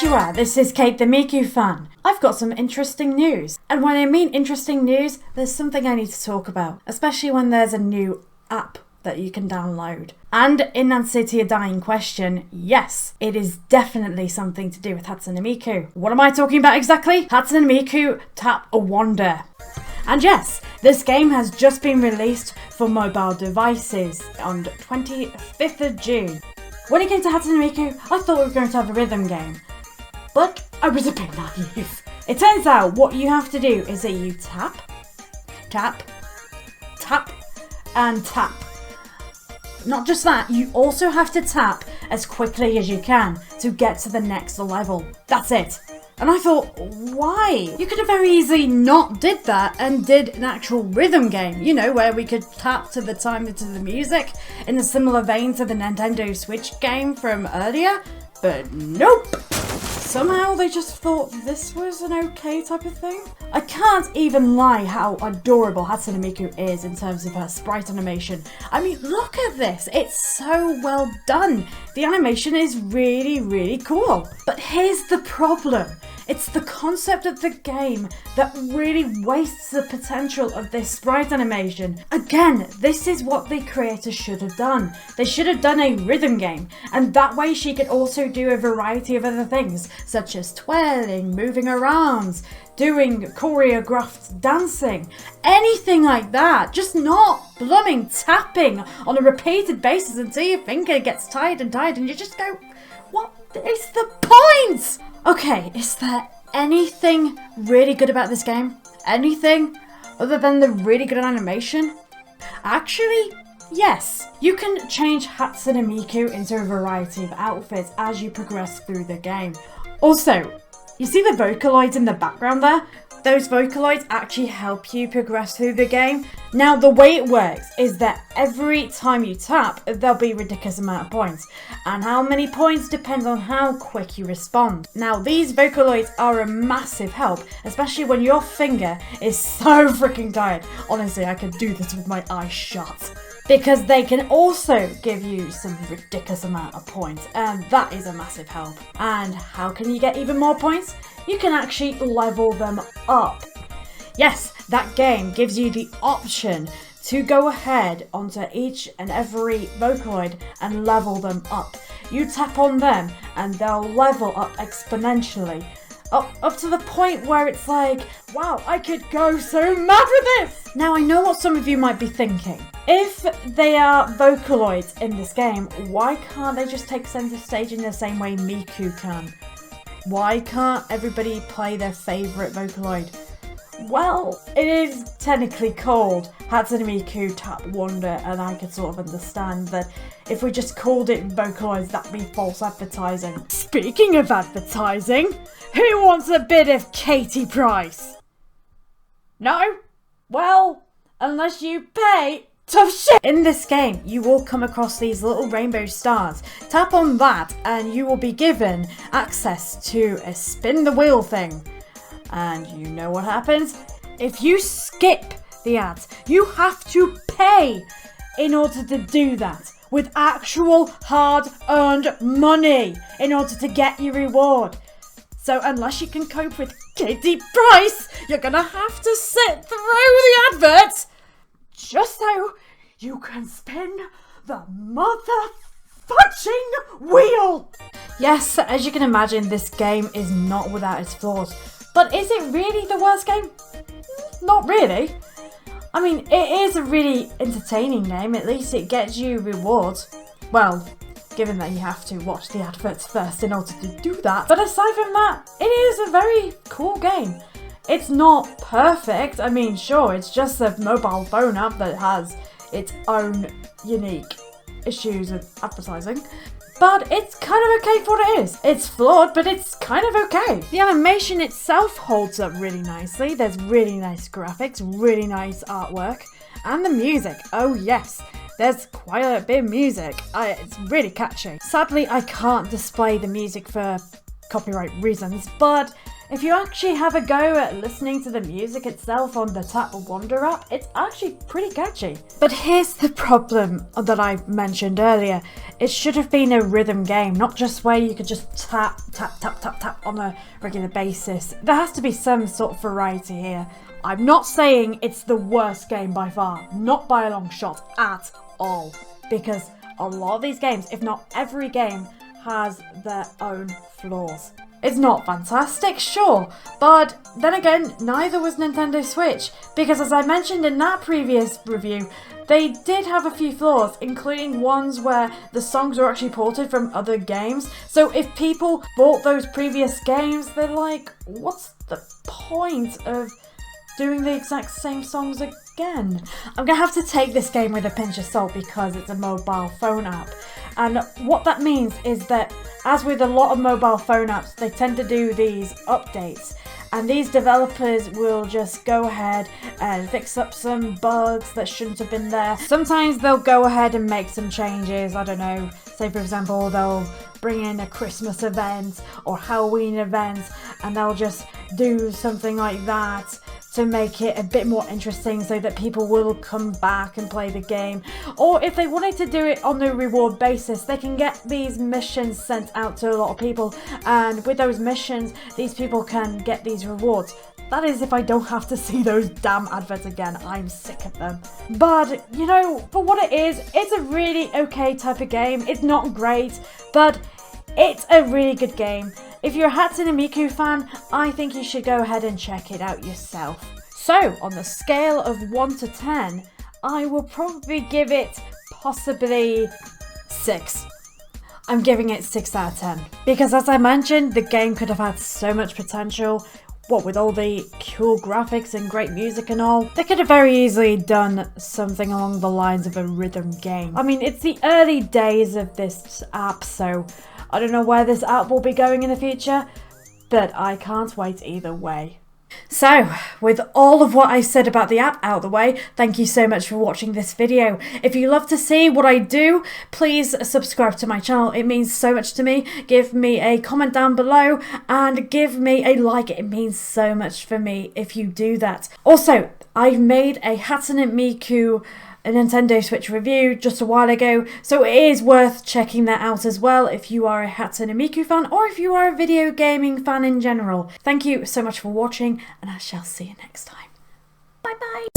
Konnichiwa, this is Kate the Miku fan. I've got some interesting news. And when I mean interesting news, there's something I need to talk about. Especially when there's a new app that you can download. And in answer to your dying question, yes, it is definitely something to do with Hatsune Miku. What am I talking about exactly? Hatsune Miku Tap a Wonder. And yes, this game has just been released for mobile devices on 25th of June. When it came to Hatsune Miku, I thought we were going to have a rhythm game. But I was a bit naive. It turns out what you have to do is that you tap, tap, tap, and tap. Not just that, you also have to tap as quickly as you can to get to the next level. That's it. And I thought, why? You could have very easily not did that and did an actual rhythm game, you know, where we could tap to the time to the music in a similar vein to the Nintendo Switch game from earlier. But nope! Somehow they just thought this was an okay type of thing. I can't even lie how adorable Hatsune Miku is in terms of her sprite animation. I mean, look at this. It's so well done. The animation is really, really cool. But here's the problem. It's the concept of the game that really wastes the potential of this sprite animation. Again, this is what the creators should have done. They should have done a rhythm game, and that way she could also do a variety of other things, such as twirling, moving around, doing choreographed dancing, anything like that. Just not blooming tapping on a repeated basis until your finger gets tired and you just go, what is the point? Okay, is there anything really good about this game? Anything other than the really good animation? Actually, yes. You can change Hatsune Miku into a variety of outfits as you progress through the game. Also, you see the Vocaloids in the background there? Those Vocaloids actually help you progress through the game. Now, the way it works is that every time you tap, there'll be a ridiculous amount of points. And how many points depends on how quick you respond. Now, these Vocaloids are a massive help, especially when your finger is so freaking tired. Honestly, I could do this with my eyes shut. Because they can also give you some ridiculous amount of points, and that is a massive help. And how can you get even more points? You can actually level them up. Yes, that game gives you the option to go ahead onto each and every Vocaloid and level them up. You tap on them and they'll level up exponentially. Up to the point where it's like, wow, I could go so mad with this! Now, I know what some of you might be thinking. If they are Vocaloids in this game, why can't they just take center stage in the same way Miku can? Why can't everybody play their favourite Vocaloid? Well, it is technically called Hatsune Miku Tap Wonder, and I could sort of understand that if we just called it Vocaloids, that'd be false advertising. Speaking of advertising, who wants a bit of Katie Price? No? Well, unless you pay tough shit. In this game, you will come across these little rainbow stars. Tap on that and you will be given access to a spin the wheel thing. And you know what happens? If you skip the ads, you have to pay in order to do that. With actual hard-earned money in order to get your reward. So unless you can cope with Katie Price, you're gonna have to sit through the adverts just so you can spin the motherfucking wheel. Yes, as you can imagine, this game is not without its flaws. But is it really the worst game? Not really. I mean, it is a really entertaining game. At least it gets you rewards. Well, given that you have to watch the adverts first in order to do that. But aside from that, it is a very cool game. It's not perfect. I mean, sure, it's just a mobile phone app that has its own unique issues with advertising. But it's kind of okay for what it is. It's flawed, but it's kind of okay. The animation itself holds up really nicely. There's really nice graphics, really nice artwork. And the music, oh yes. There's quite a bit of music. It's really catchy. Sadly, I can't display the music for copyright reasons, but if you actually have a go at listening to the music itself on the Tap Wonder app, it's actually pretty catchy. But here's the problem that I mentioned earlier. It should have been a rhythm game, not just where you could just tap, tap, tap, tap, tap on a regular basis. There has to be some sort of variety here. I'm not saying it's the worst game by far, not by a long shot at all, because a lot of these games, if not every game, has their own flaws. It's not fantastic, sure, but then again, neither was Nintendo Switch, because as I mentioned in that previous review, they did have a few flaws, including ones where the songs were actually ported from other games. So if people bought those previous games, they're like, what's the point of doing the exact same songs again? I'm gonna have to take this game with a pinch of salt because it's a mobile phone app. And what that means is that, as with a lot of mobile phone apps, they tend to do these updates. And these developers will just go ahead and fix up some bugs that shouldn't have been there. Sometimes they'll go ahead and make some changes. I don't know, say for example, they'll bring in a Christmas event or Halloween event, and they'll just do something like that to make it a bit more interesting so that people will come back and play the game. Or if they wanted to do it on a reward basis, they can get these missions sent out to a lot of people, and with those missions, these people can get these rewards. That is if I don't have to see those damn adverts again. I'm sick of them. But, you know, for what it is, it's a really okay type of game. It's not great, but it's a really good game. If you're a Hatsune Miku fan, I think you should go ahead and check it out yourself. So, on the scale of 1 to 10, I will probably give it possibly 6. I'm giving it 6 out of 10. Because as I mentioned, the game could have had so much potential. What with all the cool graphics and great music and all, they could have very easily done something along the lines of a rhythm game. I mean, it's the early days of this app, so I don't know where this app will be going in the future, but I can't wait either way. So, with all of what I said about the app out of the way, thank you so much for watching this video. If you love to see what I do, please subscribe to my channel. It means so much to me. Give me a comment down below and give me a like. It means so much for me if you do that. Also, I made a Hatsune Miku a Nintendo Switch review just a while ago, so it is worth checking that out as well if you are a Hatsune Miku fan or if you are a video gaming fan in general. Thank you so much for watching, and I shall see you next time. Bye bye!